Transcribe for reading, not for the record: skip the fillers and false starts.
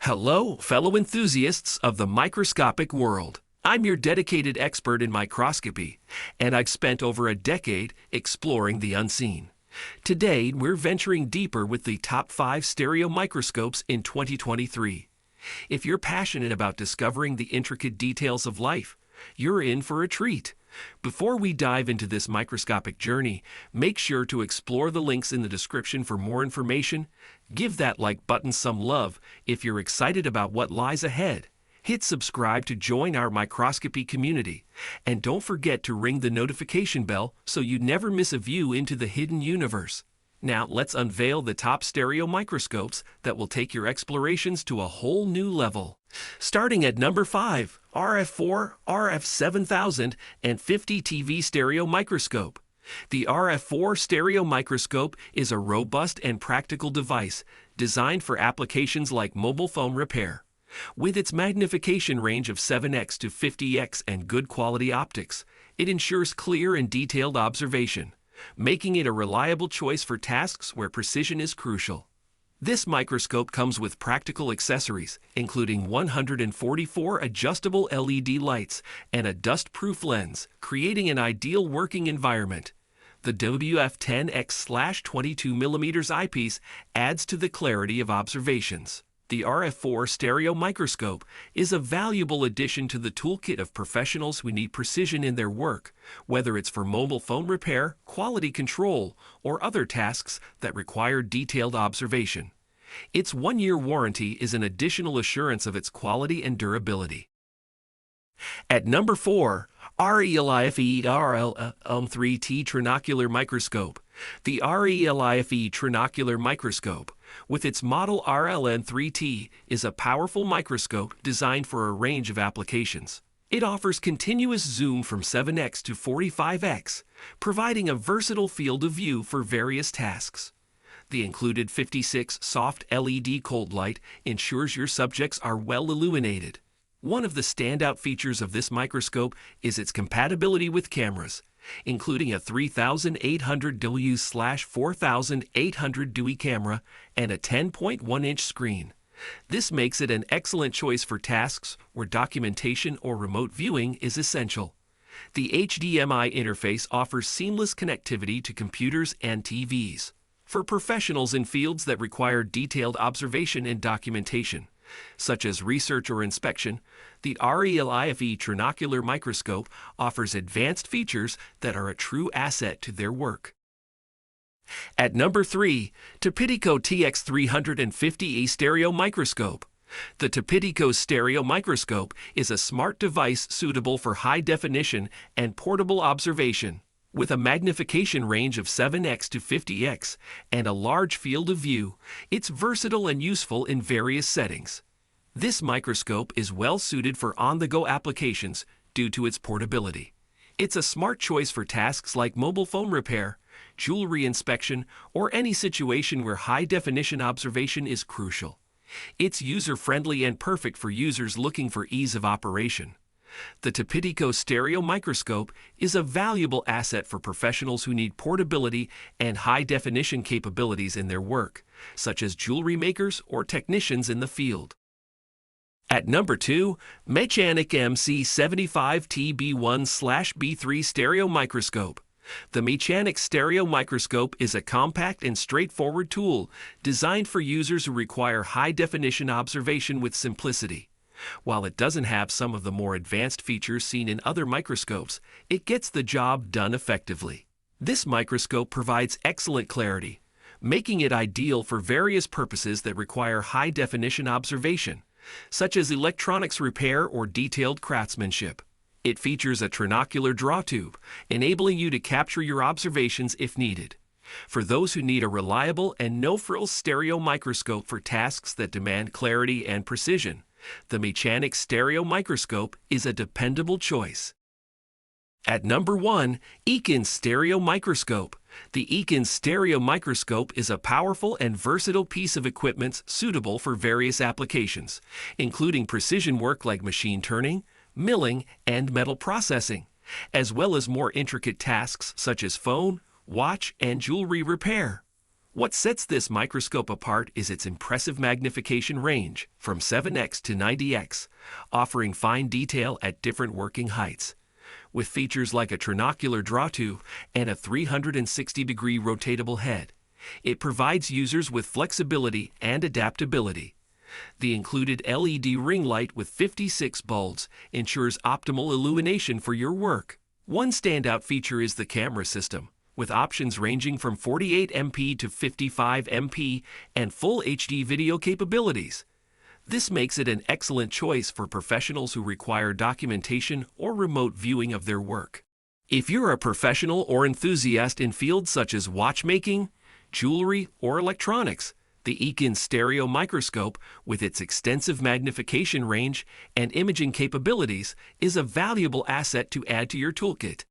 Hello, fellow enthusiasts of the microscopic world. I'm your dedicated expert in microscopy, and I've spent over a decade exploring the unseen. Today, we're venturing deeper with the top 5 stereo microscopes in 2023. If you're passionate about discovering the intricate details of life, you're in for a treat. Before we dive into this microscopic journey, make sure to explore the links in the description for more information. Give that like button some love if you're excited about what lies ahead. Hit subscribe to join our microscopy community. And don't forget to ring the notification bell so you never miss a view into the hidden universe. Now let's unveil the top stereo microscopes that will take your explorations to a whole new level. Starting at number 5, RF4 RF7000 and 50 TV stereo microscope. The RF4 stereo microscope is a robust and practical device designed for applications like mobile phone repair. With its magnification range of 7x to 50x and good quality optics, it ensures clear and detailed observation, making it a reliable choice for tasks where precision is crucial. This microscope comes with practical accessories, including 144 adjustable LED lights and a dust-proof lens, creating an ideal working environment. The WF10X/22mm eyepiece adds to the clarity of observations. The RF4 stereo microscope is a valuable addition to the toolkit of professionals who need precision in their work, whether it's for mobile phone repair, quality control, or other tasks that require detailed observation. Its 1-year warranty is an additional assurance of its quality and durability. At number 4, Aliexpress RL3T Trinocular Microscope. The Aliexpress Trinocular Microscope, with its model RLN3T, is a powerful microscope designed for a range of applications. It offers continuous zoom from 7x to 45x, providing a versatile field of view for various tasks. The included 56 soft LED cold light ensures your subjects are well illuminated. One of the standout features of this microscope is its compatibility with cameras, including a 3800 W/4800 dewey camera and a 10.1-inch screen. This makes it an excellent choice for tasks where documentation or remote viewing is essential. The HDMI interface offers seamless connectivity to computers and TVs. For professionals in fields that require detailed observation and documentation, such as research or inspection, the Aliexpress Trinocular Microscope offers advanced features that are a true asset to their work. At number 3, Topitico TX350E Stereo Microscope. The Topitico Stereo Microscope is a smart device suitable for high-definition and portable observation. With a magnification range of 7x to 50x and a large field of view, it's versatile and useful in various settings. This microscope is well suited for on-the-go applications due to its portability. It's a smart choice for tasks like mobile phone repair, jewelry inspection, or any situation where high-definition observation is crucial. It's user-friendly and perfect for users looking for ease of operation. The Topitico Stereo Microscope is a valuable asset for professionals who need portability and high-definition capabilities in their work, such as jewelry makers or technicians in the field. At number 2, Microscope MC75TB1/B3 Stereo Microscope. The Microscope Stereo Microscope is a compact and straightforward tool designed for users who require high-definition observation with simplicity. While it doesn't have some of the more advanced features seen in other microscopes, it gets the job done effectively. This microscope provides excellent clarity, making it ideal for various purposes that require high-definition observation, such as electronics repair or detailed craftsmanship. It features a trinocular draw tube, enabling you to capture your observations if needed. For those who need a reliable and no-frills stereo microscope for tasks that demand clarity and precision, the Microscope Stereo Microscope is a dependable choice. At number 1, Ekin Stereo Microscope. The Ekin Stereo Microscope is a powerful and versatile piece of equipment suitable for various applications, including precision work like machine turning, milling, and metal processing, as well as more intricate tasks such as phone, watch, and jewelry repair. What sets this microscope apart is its impressive magnification range from 7x to 90x, offering fine detail at different working heights. With features like a trinocular draw tube and a 360-degree rotatable head, it provides users with flexibility and adaptability. The included LED ring light with 56 bulbs ensures optimal illumination for your work. One standout feature is the camera system, with options ranging from 48 MP to 55 MP and full HD video capabilities. This makes it an excellent choice for professionals who require documentation or remote viewing of their work. If you're a professional or enthusiast in fields such as watchmaking, jewelry, or electronics, the Ekin Stereo Microscope, with its extensive magnification range and imaging capabilities, is a valuable asset to add to your toolkit.